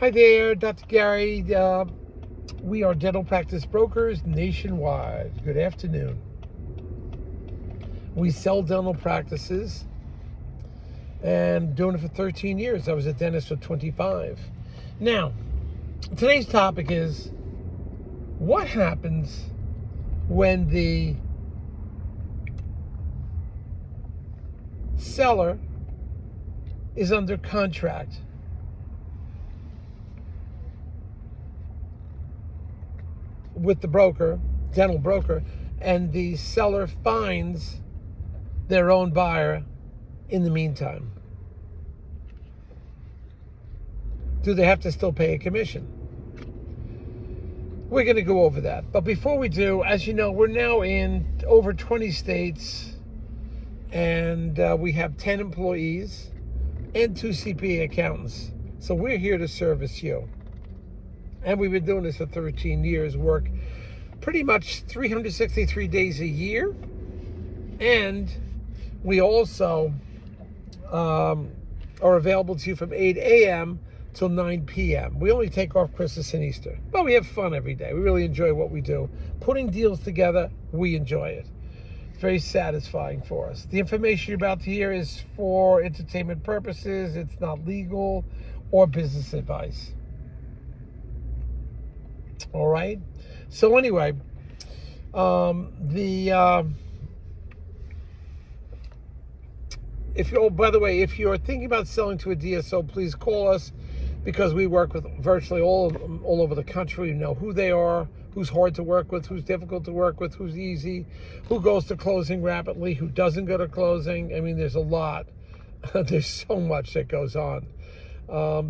Hi there, Dr. Gary. We are dental practice brokers nationwide. Good afternoon. We sell dental practices and doing it for 13 years. I was a dentist for 25. Now, today's topic is what happens when the seller is under contract with the broker, dental broker, and the seller finds their own buyer in the meantime. Do they have to still pay a commission? We're going to go over that. But before we do, as you know, we're now in over 20 states, and we have 10 employees and 2 CPA accountants. So we're here to service you. And we've been doing this for 13 years, work pretty much 363 days a year. And we also are available to you from 8 a.m. till 9 p.m. We only take off Christmas and Easter, but we have fun every day. We really enjoy what we do. Putting deals together, we enjoy it. It's very satisfying for us. The information you're about to hear is for entertainment purposes. It's not legal or business advice. All right. So anyway, if you're thinking about selling to a DSO, please call us, because we work with virtually all over the country. You know who they are, who's hard to work with, who's difficult to work with, who's easy, who goes to closing rapidly, who doesn't go to closing. I mean, there's a lot. There's so much that goes on.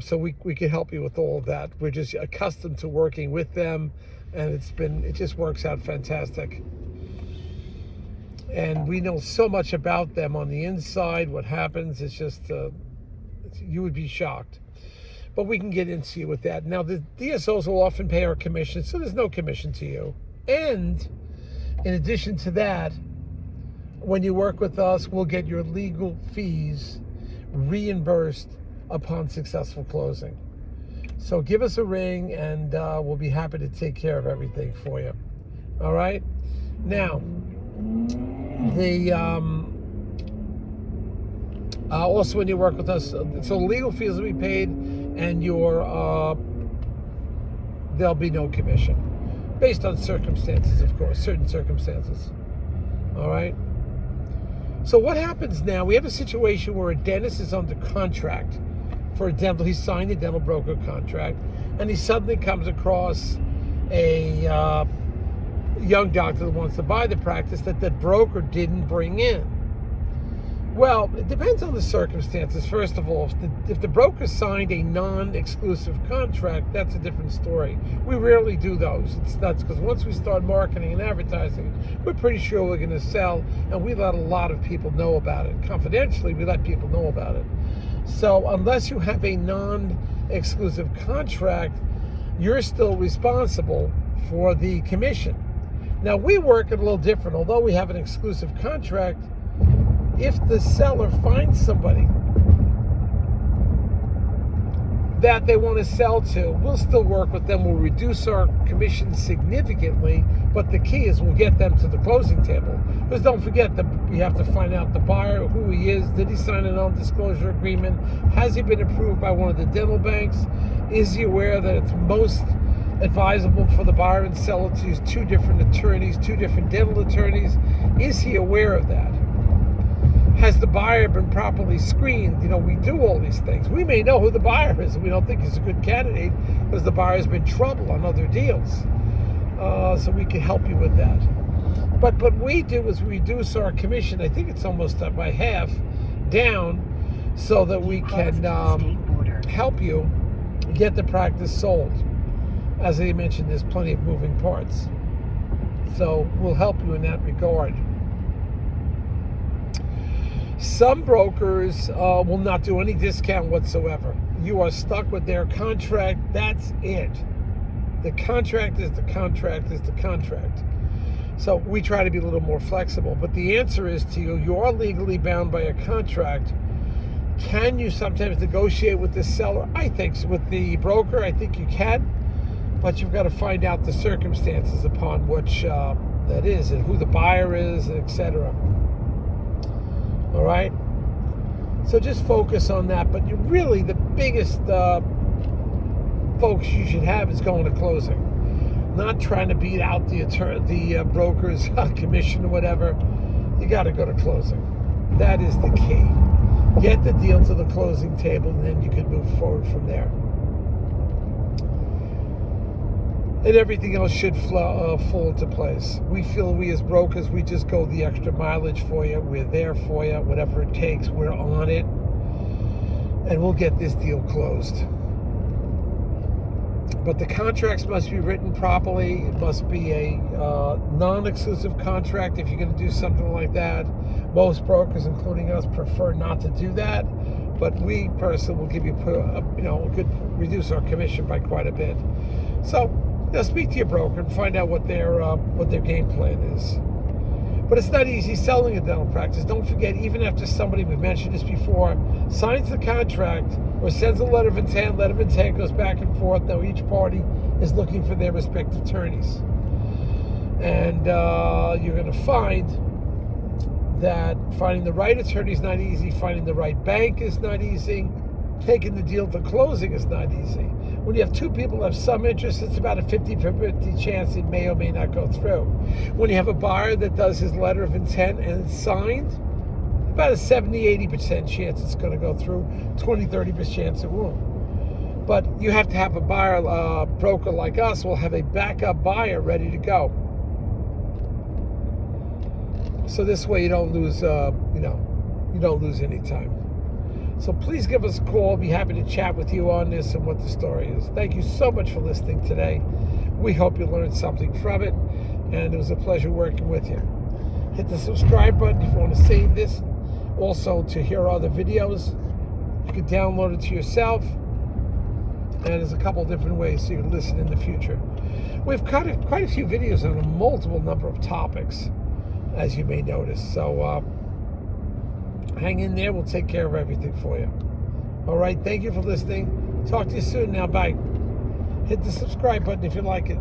So we can help you with all of that. We're just accustomed to working with them, and it just works out fantastic. And we know so much about them on the inside. What happens, it's just, you would be shocked. But we can get into you with that. Now, the DSOs will often pay our commission, so there's no commission to you. And in addition to that, when you work with us, we'll get your legal fees reimbursed upon successful closing. So give us a ring, and we'll be happy to take care of everything for you. All right? Now, also when you work with us, so legal fees will be paid, and there'll be no commission, based on circumstances, of course, certain circumstances. All right? So what happens now? We have a situation where a dentist is under contract for a dental. He signed a dental broker contract, and he suddenly comes across a young doctor that wants to buy the practice that the broker didn't bring in. Well, it depends on the circumstances. First of all, if the broker signed a non-exclusive contract, that's a different story. We rarely do those. It's nuts, because once we start marketing and advertising, we're pretty sure we're going to sell, and we let a lot of people know about it. Confidentially, we let people know about it. So unless you have a non-exclusive contract, you're still responsible for the commission. Now, we work it a little different. Although we have an exclusive contract, if the seller finds somebody that they want to sell to, we'll still work with them. We'll reduce our commission significantly, but the key is we'll get them to the closing table. Because don't forget that we have to find out the buyer, who he is. Did he sign a non-disclosure agreement? Has he been approved by one of the dental banks? Is he aware that it's most advisable for the buyer and seller to use 2 different attorneys, 2 different dental attorneys? Is he aware of that? Has the buyer been properly screened? You know, we do all these things. We may know who the buyer is, and we don't think he's a good candidate because the buyer's been in trouble on other deals. So we can help you with that. But what we do is reduce our commission. I think it's almost by half down, so that we can help you get the practice sold. As I mentioned, there's plenty of moving parts. So we'll help you in that regard. Some brokers will not do any discount whatsoever. You are stuck with their contract. That's it. The contract is the contract is the contract. So we try to be a little more flexible. But the answer is to you, you are legally bound by a contract. Can you sometimes negotiate with the seller? I think so. With the broker, I think you can, but you've got to find out the circumstances upon which that is, and who the buyer is, etc. All right. So just focus on that. But really, the biggest focus you should have is going to closing. Not trying to beat out the broker's commission or whatever. You got to go to closing. That is the key. Get the deal to the closing table, and then you can move forward from there. And everything else should fall into place. We feel we as brokers, we just go the extra mileage for you. We're there for you. Whatever it takes, we're on it. And we'll get this deal closed. But the contracts must be written properly. It must be a non-exclusive contract if you're going to do something like that. Most brokers, including us, prefer not to do that. But we personally will give you, reduce our commission by quite a bit. So, speak to your broker and find out what their game plan is. But it's not easy selling a dental practice. Don't forget, even after somebody, we've mentioned this before, signs the contract or sends a letter of intent goes back and forth. Now each party is looking for their respective attorneys. And you're going to find that finding the right attorney is not easy, finding the right bank is not easy, taking the deal to closing is not easy. When you have two people who have some interest, it's about a 50-50 chance it may or may not go through. When you have a buyer that does his letter of intent and it's signed, about a 70-80% chance it's going to go through, 20-30% chance it won't. But you have to have a buyer, broker like us will have a backup buyer ready to go. So this way you don't lose, you don't lose any time. So please give us a call. I'll be happy to chat with you on this and what the story is. Thank you so much for listening today. We hope you learned something from it, and it was a pleasure working with you. Hit the subscribe button if you want to save this. Also, to hear other videos, you can download it to yourself, and there's a couple different ways so you can listen in the future. We've got quite a few videos on a multiple number of topics, as you may notice. So hang in there. We'll take care of everything for you. All right. Thank you for listening. Talk to you soon now. Bye. Hit the subscribe button if you like it.